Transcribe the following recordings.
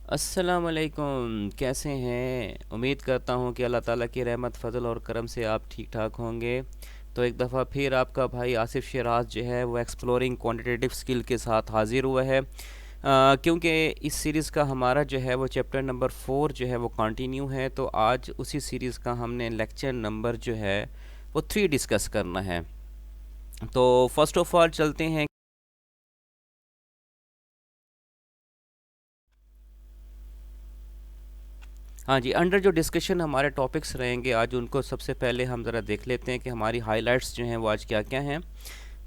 अस्सलाम वालेकुम। कैसे हैं? उम्मीद करता हूँ कि अल्लाह ताला की रहमत फ़ज़ल और करम से आप ठीक ठाक होंगे। तो एक दफ़ा फिर आपका भाई आसिफ़ शिराज जो है वो एक्सप्लोरिंग क्वांटिटेटिव स्किल के साथ हाज़िर हुआ है, क्योंकि इस सीरीज़ का हमारा जो है वो चैप्टर नंबर 4 जो है वो कंटिन्यू है। तो आज उसी सीरीज़ का हमने लेक्चर नंबर जो है वो 3 डिस्कस करना है। तो फ़र्स्ट ऑफ़ ऑल चलते हैं। हाँ जी, अंडर जो डिस्कशन हमारे टॉपिक्स रहेंगे आज, उनको सबसे पहले हम ज़रा देख लेते हैं कि हमारी हाइलाइट्स जो हैं वो आज क्या-क्या हैं।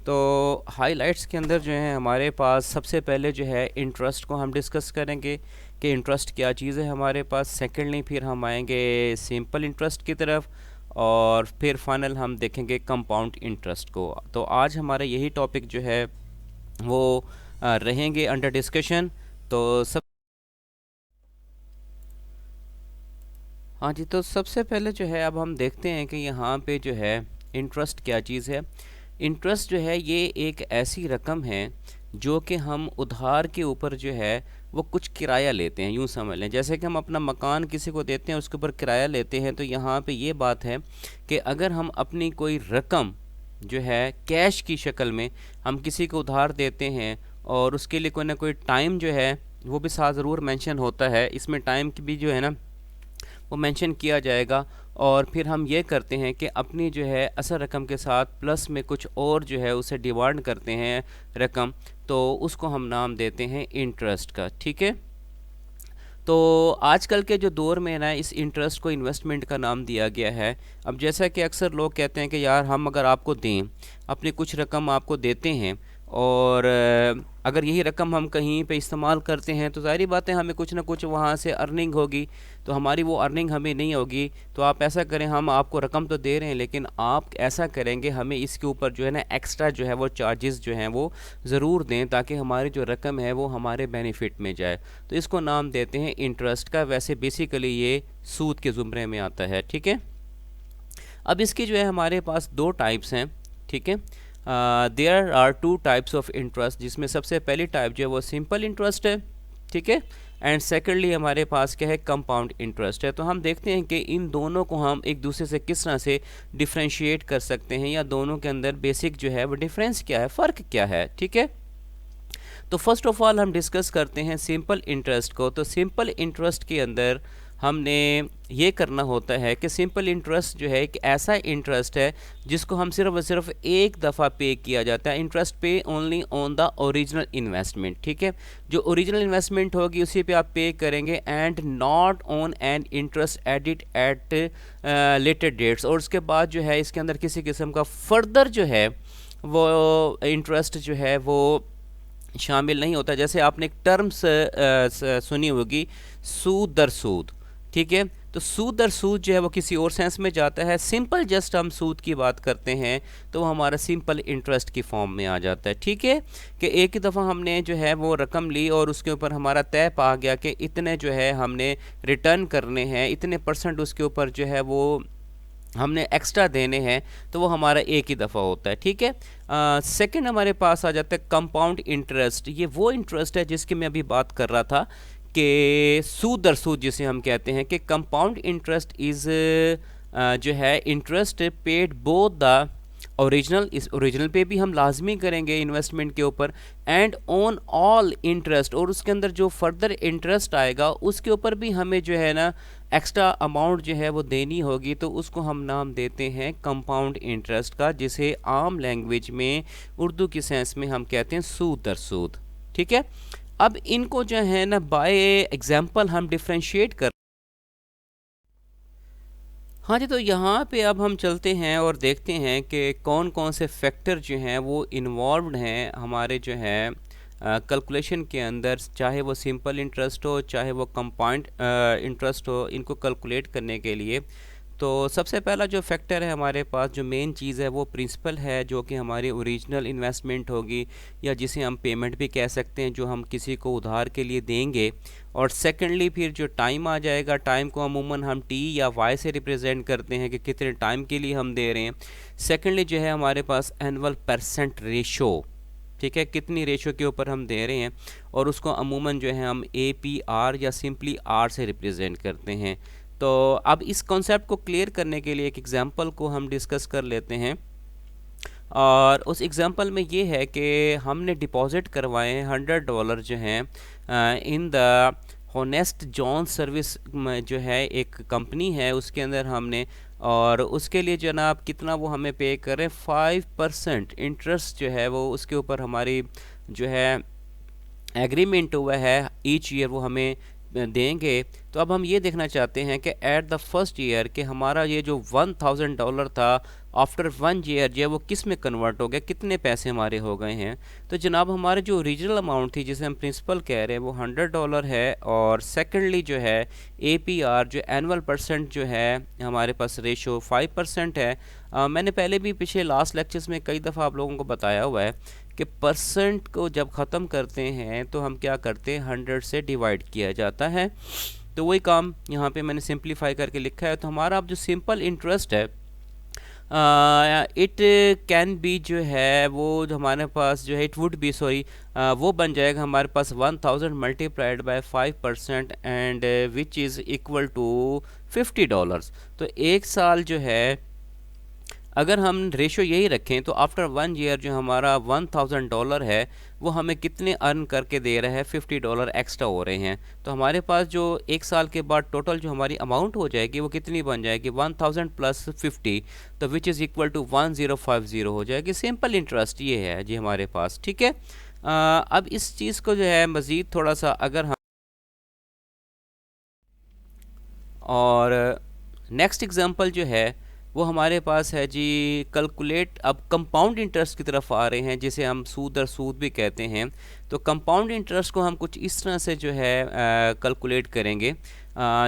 तो हाइलाइट्स के अंदर जो है हमारे पास सबसे पहले जो है इंटरेस्ट को हम डिस्कस करेंगे कि इंटरेस्ट क्या चीज़ है हमारे पास। सेकेंडली फिर हम आएंगे सिंपल इंटरेस्ट की तरफ, और फिर फाइनल हम देखेंगे कंपाउंड इंटरेस्ट को। तो आज हमारे यही टॉपिक जो है वो रहेंगे अंडर डिस्कशन। तो सब हाँ जी, तो सबसे पहले जो है अब हम देखते हैं कि यहाँ पे जो है इंटरेस्ट क्या चीज़ है। इंटरेस्ट जो है ये एक ऐसी रकम है जो कि हम उधार के ऊपर जो है वो कुछ किराया लेते हैं, यूँ समझ लें। जैसे कि हम अपना मकान किसी को देते हैं, उसके ऊपर किराया लेते हैं। तो यहाँ पे ये बात है कि अगर हम अपनी कोई रकम जो है कैश की शक्ल में हम किसी को उधार देते हैं, और उसके लिए कोई ना कोई टाइम जो है वो भी साथ ज़रूर मेंशन होता है, इसमें टाइम की भी जो है ना वो मेंशन किया जाएगा। और फिर हम ये करते हैं कि अपनी जो है असल रकम के साथ प्लस में कुछ और जो है उसे डिमांड करते हैं रकम, तो उसको हम नाम देते हैं इंटरेस्ट का। ठीक है। तो आजकल के जो दौर में ना इस इंटरेस्ट को इन्वेस्टमेंट का नाम दिया गया है। अब जैसा कि अक्सर लोग कहते हैं कि यार हम अगर आपको दें, अपनी कुछ रकम आपको देते हैं, और अगर यही रकम हम कहीं पे इस्तेमाल करते हैं तो ज़ाहिर बात है हमें कुछ ना कुछ वहाँ से अर्निंग होगी। तो हमारी वो अर्निंग हमें नहीं होगी। तो आप ऐसा करें, हम आपको रकम तो दे रहे हैं लेकिन आप ऐसा करेंगे हमें इसके ऊपर जो है ना एक्स्ट्रा जो है वो चार्जेस जो हैं वो ज़रूर दें, ताकि हमारी जो रकम है वो हमारे बेनिफिट में जाए। तो इसको नाम देते हैं इंटरेस्ट का। वैसे बेसिकली ये सूद के ज़ुमरे में आता है। ठीक है। अब इसकी जो है हमारे पास दो टाइप्स हैं। ठीक है। There are two types of interest, जिसमें सबसे पहली टाइप जो है वो सिंपल इंटरेस्ट है। ठीक है। एंड सेकेंडली हमारे पास क्या है, कंपाउंड इंटरेस्ट है। तो हम देखते हैं कि इन दोनों को हम एक दूसरे से किस तरह से डिफ्रेंशिएट कर सकते हैं, या दोनों के अंदर बेसिक जो है वो डिफरेंस क्या है, फ़र्क क्या है। ठीक है। तो फर्स्ट ऑफ ऑल हम डिस्कस करते हैं सिंपल इंटरेस्ट को। तो सिंपल इंटरेस्ट के अंदर हमने ये करना होता है कि सिंपल इंटरेस्ट जो है एक ऐसा इंटरेस्ट है जिसको हम सिर्फ और सिर्फ एक दफ़ा पे किया जाता है। इंटरेस्ट पे only on the original investment. ठीक है। जो ओरिजिनल इन्वेस्टमेंट होगी उसी पे आप पे करेंगे, and not on an interest added at later dates. और उसके बाद जो है इसके अंदर किसी किस्म का फर्दर जो है वो इंटरेस्ट जो है वो शामिल नहीं होता। जैसे आपने एक टर्म्स सुनी होगी, सूद दर सूद। ठीक है। तो सूद दर सूद जो है वो किसी और सेंस में जाता है। सिंपल जस्ट हम सूद की बात करते हैं तो वो हमारा सिंपल इंटरेस्ट की फॉर्म में आ जाता है। ठीक है। कि एक ही दफ़ा हमने जो है वो रकम ली और उसके ऊपर हमारा तय पा गया कि इतने जो है हमने रिटर्न करने हैं, इतने परसेंट उसके ऊपर जो है वो हमने एक्स्ट्रा देने हैं, तो वो हमारा एक ही दफ़ा होता है। ठीक है। सेकंड हमारे पास आ जाता है कंपाउंड इंटरेस्ट। ये वो इंटरेस्ट है जिसकी मैं अभी बात कर रहा था कि सूद दर सूद जिसे हम कहते हैं, कि कंपाउंड इंटरेस्ट इज़ जो है interest paid both the original, इस ओरिजिनल पे भी हम लाजमी करेंगे इन्वेस्टमेंट के ऊपर, एंड ऑन ऑल इंटरेस्ट, और उसके अंदर जो फर्दर इंटरेस्ट आएगा उसके ऊपर भी हमें जो है ना एक्स्ट्रा अमाउंट जो है वो देनी होगी। तो उसको हम नाम देते हैं कंपाउंड इंटरेस्ट का, जिसे आम लैंग्वेज में उर्दू की सेंस में हम कहते हैं सूद दर सूद। ठीक है। अब इनको जो है ना बाय एग्जांपल हम डिफ्रेंशिएट कर। हाँ जी, तो यहाँ पे अब हम चलते हैं और देखते हैं कि कौन कौन से फैक्टर जो हैं वो इन्वॉल्व्ड हैं हमारे जो है कैलकुलेशन के अंदर, चाहे वो सिंपल इंटरेस्ट हो चाहे वो कंपाउंड इंटरेस्ट हो, इनको कैलकुलेट करने के लिए। तो सबसे पहला जो फैक्टर है हमारे पास, जो मेन चीज़ है वो प्रिंसिपल है, जो कि हमारी ओरिजिनल इन्वेस्टमेंट होगी, या जिसे हम पेमेंट भी कह सकते हैं, जो हम किसी को उधार के लिए देंगे। और सेकेंडली फिर जो टाइम आ जाएगा, टाइम को अमूमन हम टी या वाई से रिप्रेजेंट करते हैं कि कितने टाइम के लिए हम दे रहे हैं। सेकेंडली जो है हमारे पास एनुअल परसेंट रेशो। ठीक है, कितनी रेशो के ऊपर हम दे रहे हैं, और उसको अमूमन जो है हम APR या सिंपली R से रिप्रेजेंट करते हैं। तो अब इस कॉन्सेप्ट को क्लियर करने के लिए एक एग्जांपल को हम डिस्कस कर लेते हैं, और उस एग्जांपल में ये है कि हमने डिपॉज़िट करवाए हैं $100 जो हैं in the honest John service जो है एक कंपनी है उसके अंदर हमने, और उसके लिए जनाब कितना वो हमें पे कर रहे हैं, 5% इंटरेस्ट जो है वो उसके ऊपर हमारी जो है एग्रीमेंट हुआ है ईच ईयर वो हमें देंगे। तो अब हम ये देखना चाहते हैं कि एट द फर्स्ट ईयर कि हमारा ये जो $1000 था आफ्टर 1 ईयर जो है वो किस में कन्वर्ट हो गया, कितने पैसे हमारे हो गए हैं। तो जनाब हमारे जो ओरिजिनल अमाउंट थी जिसे हम प्रिंसिपल कह रहे हैं वो $100 है, और सेकेंडली जो है APR जो एनुअल परसेंट जो है हमारे पास रेशो 5% है। मैंने पहले भी पिछले लास्ट लेक्चर्स में कई दफ़ा आप लोगों को बताया हुआ है कि परसेंट को जब ख़त्म करते हैं तो हम क्या करते हैं, 100 से डिवाइड किया जाता है। तो वही काम यहाँ पे मैंने सिंप्लीफाई करके लिखा है। तो हमारा अब जो सिंपल इंटरेस्ट है इट कैन बी जो है वो जो हमारे पास जो है इट वुड बी सॉरी वो बन जाएगा हमारे पास 1000 multiplied by 5% and which is equal to $50। तो एक साल जो है अगर हम रेशो यही रखें तो आफ्टर 1 ईयर जो हमारा $1000 है वो हमें कितने अर्न करके दे रहा है, $50 एक्स्ट्रा हो रहे हैं। तो हमारे पास जो एक साल के बाद टोटल जो हमारी अमाउंट हो जाएगी वो कितनी बन जाएगी, 1000 प्लस 50, तो विच इज़ इक्वल टू 1050 हो जाएगी। सिंपल इंटरेस्ट ये है जी हमारे पास, ठीक है। अब इस चीज़ को जो है मज़ीद थोड़ा सा अगर हम और नेक्स्ट एग्जांपल जो है वो हमारे पास है जी कैलकुलेट, अब कंपाउंड इंटरेस्ट की तरफ आ रहे हैं जिसे हम सूद दर सूद भी कहते हैं। तो कंपाउंड इंटरेस्ट को हम कुछ इस तरह से जो है कैलकुलेट करेंगे,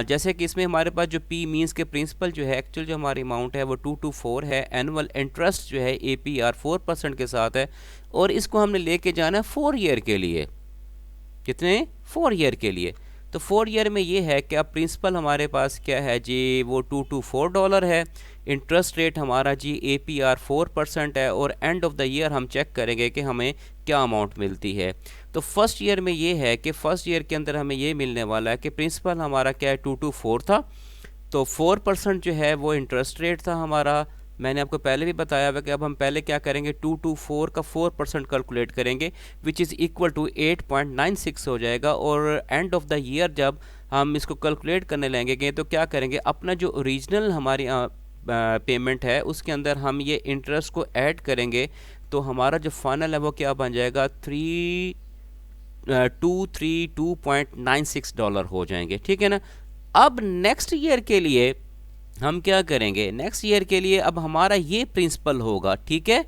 जैसे कि इसमें हमारे पास जो P मीन्स के प्रिंसिपल जो है एक्चुअल जो हमारी अमाउंट है वो 224 है, एनुअल इंटरेस्ट जो है APR 4% के साथ है, और इसको हमने लेके जाना है 4 ईयर के लिए। कितने, 4 ईयर के लिए। तो 4 ईयर में ये है कि अब प्रिंसिपल हमारे पास क्या है जी, वो $224 है, इंटरेस्ट रेट हमारा जी APR 4% है, और एंड ऑफ द ईयर हम चेक करेंगे कि हमें क्या अमाउंट मिलती है। तो फर्स्ट ईयर में ये है कि फर्स्ट ईयर के अंदर हमें ये मिलने वाला है कि प्रिंसिपल हमारा क्या है 224 था, तो 4% जो है वो इंटरेस्ट रेट था हमारा। मैंने आपको पहले भी बताया हुआ कि अब हम पहले क्या करेंगे, 224 का 4% कैलकुलेट करेंगे विच इज़ इक्वल टू 8.96 हो जाएगा, और एंड ऑफ द ईयर जब हम इसको कैलकुलेट करने लगेंगे तो क्या करेंगे, अपना जो ओरिजिनल हमारी पेमेंट है उसके अंदर हम ये इंटरेस्ट को ऐड करेंगे, तो हमारा जो फाइनल है वो क्या बन जाएगा, $232.96 हो जाएंगे, ठीक है ना। अब नेक्स्ट ईयर के लिए हम क्या करेंगे, नेक्स्ट ईयर के लिए अब हमारा ये प्रिंसिपल होगा, ठीक है।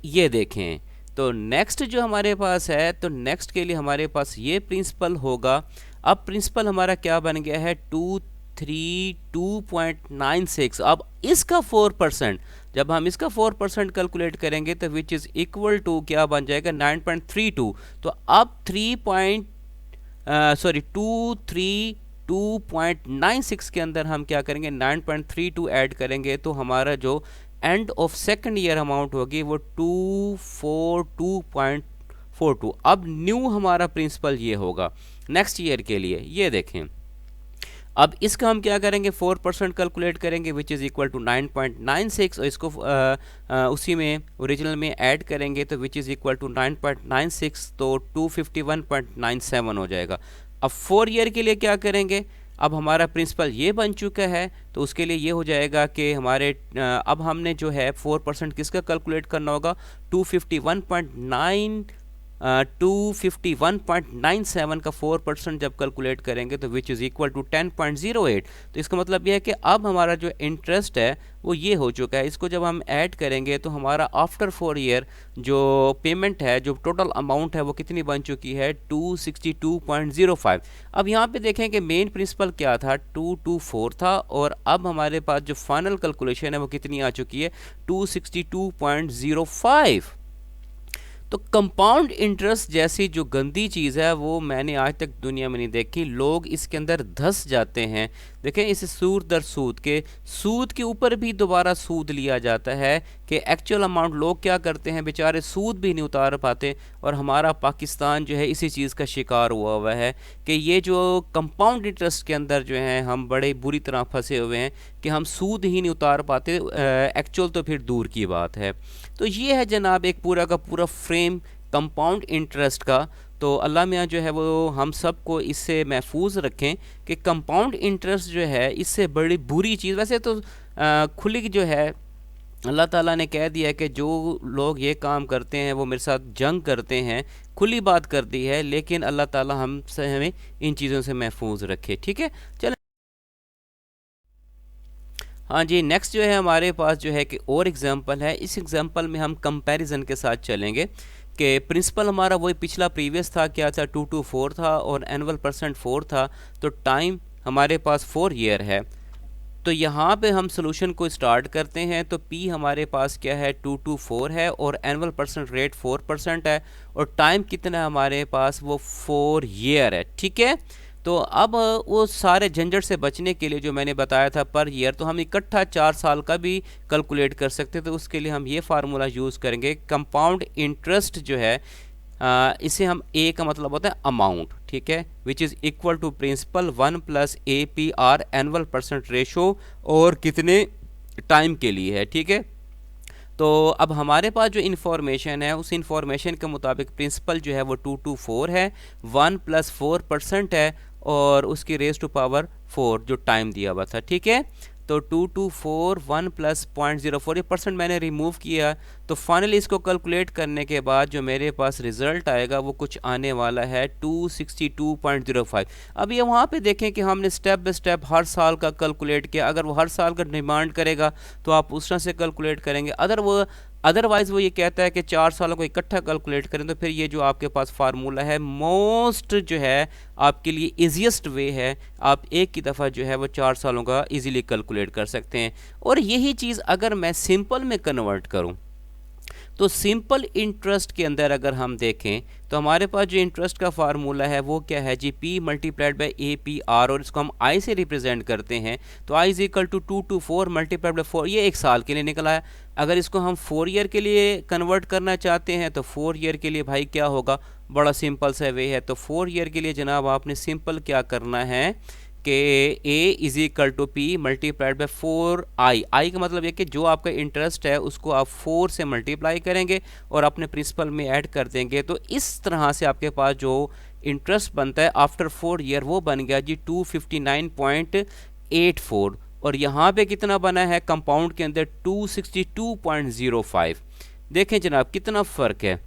ये देखें, तो नेक्स्ट जो हमारे पास है, तो नेक्स्ट के लिए हमारे पास ये प्रिंसिपल होगा। अब प्रिंसिपल हमारा क्या बन गया है, 232.96। अब इसका 4%, जब हम इसका 4% कैलकुलेट करेंगे तो विच इज़ इक्वल टू क्या बन जाएगा, 9.32। तो अब 232.96 के अंदर हम क्या करेंगे, 9.32 ऐड करेंगे, तो हमारा जो end of second year amount होगी वो 242.42। अब न्यू हमारा प्रिंसिपल ये होगा नेक्स्ट ईयर के लिए। ये देखें, अब इसका हम क्या करेंगे, 4% कैलकुलेट करेंगे विच इज़ इक्वल टू 9.96, और इसको उसी में ओरिजिनल में ऐड करेंगे तो विच इज़ इक्वल टू 9.96, तो 251.97 हो जाएगा। अब 4 ईयर के लिए क्या करेंगे, अब हमारा प्रिंसिपल ये बन चुका है, तो उसके लिए ये हो जाएगा कि हमारे अब हमने जो है 4% किसका कैलकुलेट करना होगा, 251.97 का 4% जब कैलकुलेट करेंगे तो विच इज़ इक्वल टू 10.08। तो इसका मतलब यह है कि अब हमारा जो इंटरेस्ट है वो ये हो चुका है। इसको जब हम ऐड करेंगे तो हमारा आफ्टर 4 ईयर जो पेमेंट है, जो टोटल अमाउंट है वो कितनी बन चुकी है, 262.05। अब यहाँ पे देखें कि मेन प्रिंसिपल क्या था, 224 था, और अब हमारे पास जो फाइनल कैलकुलेशन है वो कितनी आ चुकी है, 262.05। तो कंपाउंड इंटरेस्ट जैसी जो गंदी चीज़ है वो मैंने आज तक दुनिया में नहीं देखी। लोग इसके अंदर धंस जाते हैं। देखें, इसे सूद दर सूद के सूद के ऊपर भी दोबारा सूद लिया जाता है कि एक्चुअल अमाउंट लोग क्या करते हैं, बेचारे सूद भी नहीं उतार पाते। और हमारा पाकिस्तान जो है इसी चीज़ का शिकार हुआ है कि ये जो कंपाउंड इंटरेस्ट के अंदर जो है हम बड़े बुरी तरह फंसे हुए हैं कि हम सूद ही नहीं उतार पाते, एक्चुअल तो फिर दूर की बात है। तो ये है जनाब एक पूरा का पूरा फ्रेम कंपाउंड इंटरेस्ट का। तो अल्लाह मियाँ जो है वो हम सब को इससे महफूज रखें कि कंपाउंड इंटरेस्ट जो है इससे बड़ी बुरी चीज़। वैसे तो खुली जो है अल्लाह ताला ने कह दिया कि जो लोग ये काम करते हैं वो मेरे साथ जंग करते हैं, खुली बात कर दी है, लेकिन अल्लाह ताला हमसे हमें इन चीज़ों से महफूज रखे। ठीक है, चलो हाँ जी, नेक्स्ट जो है हमारे पास जो है कि और एग्जांपल है। इस एग्जांपल में हम कंपैरिजन के साथ चलेंगे कि प्रिंसिपल हमारा वही पिछला प्रीवियस था, क्या था, 2 to 4 था और एनुअल परसेंट 4 था। तो टाइम हमारे पास 4 ईयर है। तो यहाँ पे हम सोल्यूशन को स्टार्ट करते हैं। तो P हमारे पास क्या है, 2 to 4 है और एनुअल परसेंट रेट 4% है और टाइम कितना है हमारे पास, वो 4 ईयर है। ठीक है, तो अब वो सारे झंझट से बचने के लिए जो मैंने बताया था पर ईयर, तो हम इकट्ठा 4 साल का भी कैलकुलेट कर सकते हैं। तो उसके लिए हम ये फार्मूला यूज़ करेंगे। कंपाउंड इंटरेस्ट जो है इसे हम ए का मतलब होता है अमाउंट, ठीक है, which is equal to principal 1 plus APR annual percent ratio और कितने टाइम के लिए है। ठीक है, तो अब हमारे पास जो इन्फॉर्मेशन है उस इन्फॉर्मेशन के मुताबिक प्रिंसिपल जो है वो 2 to 4 है, 1 प्लस 4% है और उसकी रेस टू पावर 4 जो टाइम दिया हुआ था। ठीक है, तो 2 to 4 1 प्लस 0.04 ये परसेंट मैंने रिमूव किया। तो फाइनली इसको कैलकुलेट करने के बाद जो मेरे पास रिज़ल्ट आएगा वो कुछ आने वाला है 262.05। अब ये वहाँ पे देखें कि हमने स्टेप बाय स्टेप हर साल का कैलकुलेट किया। अगर वो हर साल का डिमांड करेगा तो आप उस तरह से कैलकुलेट करेंगे। अदरवाइज़ वो ये कहता है कि 4 सालों को इकट्ठा कैलकुलेट करें, तो फिर ये जो आपके पास फार्मूला है मोस्ट जो है आपके लिए ईजीएस्ट वे है। आप एक की दफ़ा जो है वो 4 सालों का इजीली कैलकुलेट कर सकते हैं। और यही चीज़ अगर मैं सिंपल में कन्वर्ट करूं तो सिंपल इंटरेस्ट के अंदर अगर हम देखें तो हमारे पास जो इंटरेस्ट का फार्मूला है वो क्या है जी, P मल्टीप्लाइड बाई APR और इसको हम I से रिप्रेजेंट करते हैं। तो I is equal to 2 to 4 multiplied by 4, ये एक साल के लिए निकला है। अगर इसको हम 4 ईयर के लिए कन्वर्ट करना चाहते हैं तो 4 ईयर के लिए भाई क्या होगा, बड़ा सिंपल सा वे है। तो 4 ईयर के लिए जनाब आपने सिंपल क्या करना है कि A is equal to P multiplied by 4I। I का मतलब ये कि जो आपका इंटरेस्ट है उसको आप 4 से मल्टीप्लाई करेंगे और अपने प्रिंसिपल में ऐड कर देंगे। तो इस तरह से आपके पास जो इंटरेस्ट बनता है आफ्टर 4 ईयर वो बन गया जी 259.84 और यहाँ पे कितना बना है कंपाउंड के अंदर 262.05। देखें जनाब कितना फ़र्क है,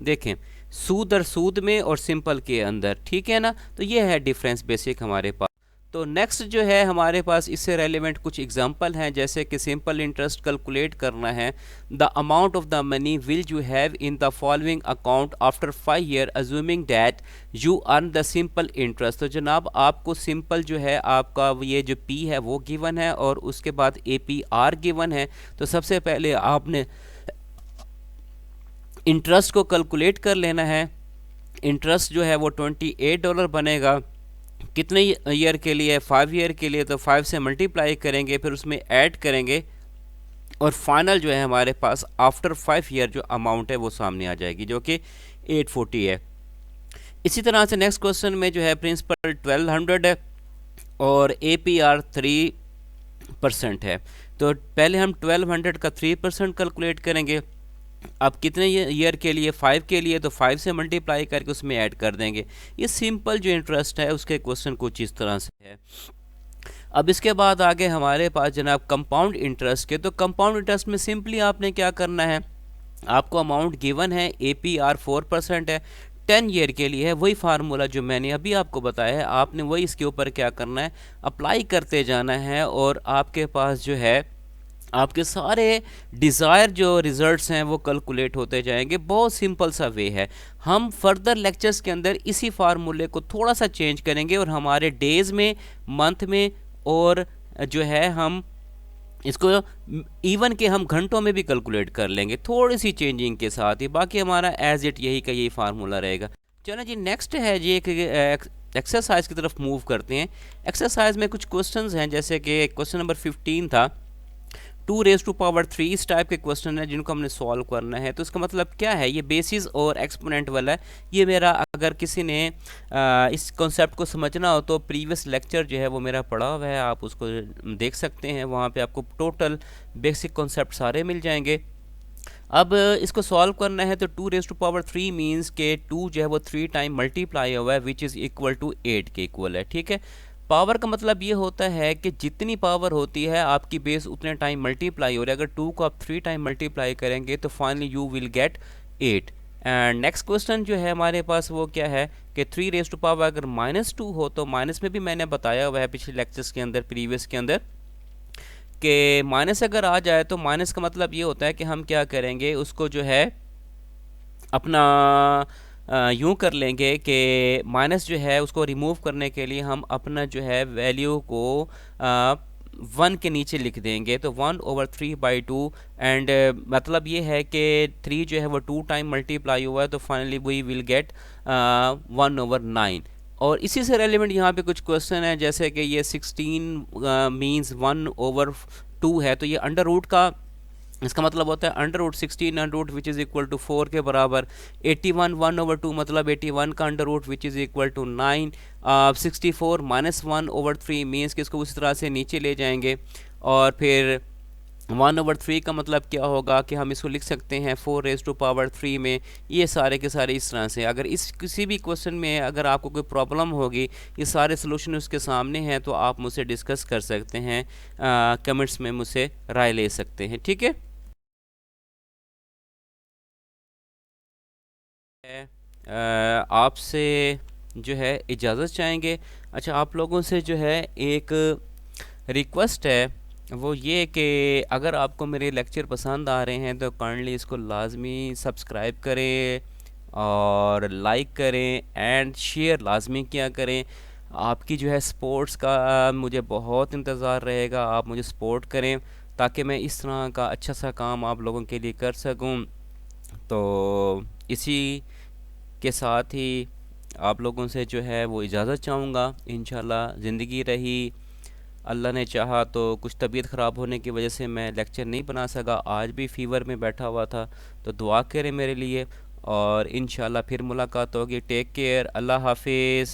देखें सूद और सूद में और सिंपल के अंदर। ठीक है ना, तो ये है डिफरेंस बेसिक हमारे पास। तो नेक्स्ट जो है हमारे पास इससे रेलिवेंट कुछ एग्जांपल हैं, जैसे कि सिंपल इंटरेस्ट कैलकुलेट करना है। The amount of the money will you have in the following account after 5 year assuming that you earn the simple interest. तो जनाब आपको सिंपल जो है आपका ये जो P है वो गिवन है और उसके बाद APR गिवन है। तो सबसे पहले आपने इंटरेस्ट को कैलकुलेट कर लेना है। इंटरेस्ट जो है वो $28 बनेगा। कितने ईयर के लिए, 5 ईयर के लिए। तो 5 से मल्टीप्लाई करेंगे, फिर उसमें ऐड करेंगे और फाइनल जो है हमारे पास आफ्टर 5 ईयर जो अमाउंट है वो सामने आ जाएगी जो कि 840 है। इसी तरह से नेक्स्ट क्वेश्चन में जो है प्रिंसिपल 1200 है और APR 3% है। तो पहले हम 1200 का 3% कैलकुलेट करेंगे। अब कितने ईयर के लिए, 5 के लिए, तो 5 से मल्टीप्लाई करके उसमें ऐड कर देंगे। ये सिंपल जो इंटरेस्ट है उसके क्वेश्चन कुछ इस तरह से है। अब इसके बाद आगे हमारे पास जनाब कंपाउंड इंटरेस्ट के। तो कंपाउंड इंटरेस्ट में सिंपली आपने क्या करना है, आपको अमाउंट गिवन है, APR 4% है, 10 ईयर के लिए है। वही फार्मूला जो मैंने अभी आपको बताया है, आपने वही इसके ऊपर क्या करना है, अप्लाई करते जाना है और आपके पास जो है आपके सारे डिज़ायर जो रिज़ल्ट्स हैं वो कैलकुलेट होते जाएंगे। बहुत सिंपल सा वे है। हम फर्दर लेक्चर्स के अंदर इसी फार्मूले को थोड़ा सा चेंज करेंगे और हमारे डेज़ में, मंथ में और जो है हम इसको इवन के हम घंटों में भी कैलकुलेट कर लेंगे थोड़ी सी चेंजिंग के साथ ही, बाकी हमारा एज इट यही का यही फार्मूला रहेगा। चलो जी, नेक्स्ट है जी एक एक्सरसाइज की तरफ मूव करते हैं। एक्सरसाइज में कुछ क्वेश्चंस हैं, जैसे कि क्वेश्चन नंबर 15 था, 2 रेज़ टू पावर 3 इस टाइप के क्वेश्चन है जिनको हमने सॉल्व करना है। तो इसका मतलब क्या है, ये बेसिस और एक्सपोनेंट वाला है। ये मेरा, अगर किसी ने इस कॉन्सेप्ट को समझना हो तो प्रीवियस लेक्चर जो है वो मेरा पड़ा हुआ है, आप उसको देख सकते हैं, वहाँ पे आपको टोटल बेसिक कॉन्सेप्ट सारे मिल जाएंगे। अब इसको सॉल्व करना है तो 2 रेज़ टू पावर 3 मीन्स के 2 जो है वो 3 टाइम मल्टीप्लाई हुआ है, विच इज़ इक्वल टू 8 के इक्वल है। ठीक है, पावर का मतलब ये होता है कि जितनी पावर होती है आपकी बेस उतने टाइम मल्टीप्लाई हो रहा है। अगर 2 को आप 3 टाइम मल्टीप्लाई करेंगे तो finally you will get 8। And next question जो है हमारे पास वो क्या है कि 3 रेज़ टू पावर अगर -2 हो, तो माइनस में भी मैंने बताया हुआ है पिछले लेक्चर्स के अंदर, प्रीवियस के अंदर, कि माइनस अगर आ जाए तो माइनस का मतलब ये होता है कि हम क्या करेंगे, उसको जो है अपना यूँ कर लेंगे कि माइनस जो है उसको रिमूव करने के लिए हम अपना जो है वैल्यू को 1 के नीचे लिख देंगे, तो 1/3/2। एंड मतलब ये है कि 3 जो है वो 2 टाइम मल्टीप्लाई हुआ है, तो फाइनली वी विल गेट 1/9। और इसी से रेलिवेंट यहाँ पे कुछ क्वेश्चन है, जैसे कि ये 16 मीन्स 1/2 है, तो ये अंडर रूट का इसका मतलब होता है √16 under root which is equal to 4 के बराबर। 81 1/2 मतलब 81 का under root which is equal to 9। 64 -1/3 means कि इसको उस तरह से नीचे ले जाएंगे। और फिर 1/3 का मतलब क्या होगा कि हम इसको लिख सकते हैं 4 रेज़ टू पावर 3 में। ये सारे के सारे इस तरह से, अगर इस किसी भी क्वेश्चन में अगर आपको कोई प्रॉब्लम होगी, ये सारे सोल्यूशन उसके सामने हैं, तो आप मुझसे डिस्कस कर सकते हैं, कमेंट्स में मुझसे राय ले सकते हैं। ठीक है, आपसे जो है इजाज़त चाहेंगे। अच्छा, आप लोगों से जो है एक रिक्वेस्ट है, वो ये कि अगर आपको मेरे लेक्चर पसंद आ रहे हैं तो काइंडली इसको लाजमी सब्सक्राइब करें और लाइक करें एंड शेयर लाजमी किया करें। आपकी जो है स्पोर्ट्स का मुझे बहुत इंतज़ार रहेगा, आप मुझे सपोर्ट करें ताकि मैं इस तरह का अच्छा सा काम आप लोगों के लिए कर सकूं। तो इसी के साथ ही आप लोगों से जो है वो इजाज़त चाहूँगा। इंशाल्लाह ज़िंदगी रही, अल्लाह ने चाहा तो कुछ तबीयत ख़राब होने की वजह से मैं लेक्चर नहीं बना सका, आज भी फ़ीवर में बैठा हुआ था, तो दुआ करें मेरे लिए। और इंशाल्लाह फिर मुलाकात होगी। टेक केयर, अल्लाह हाफिज़।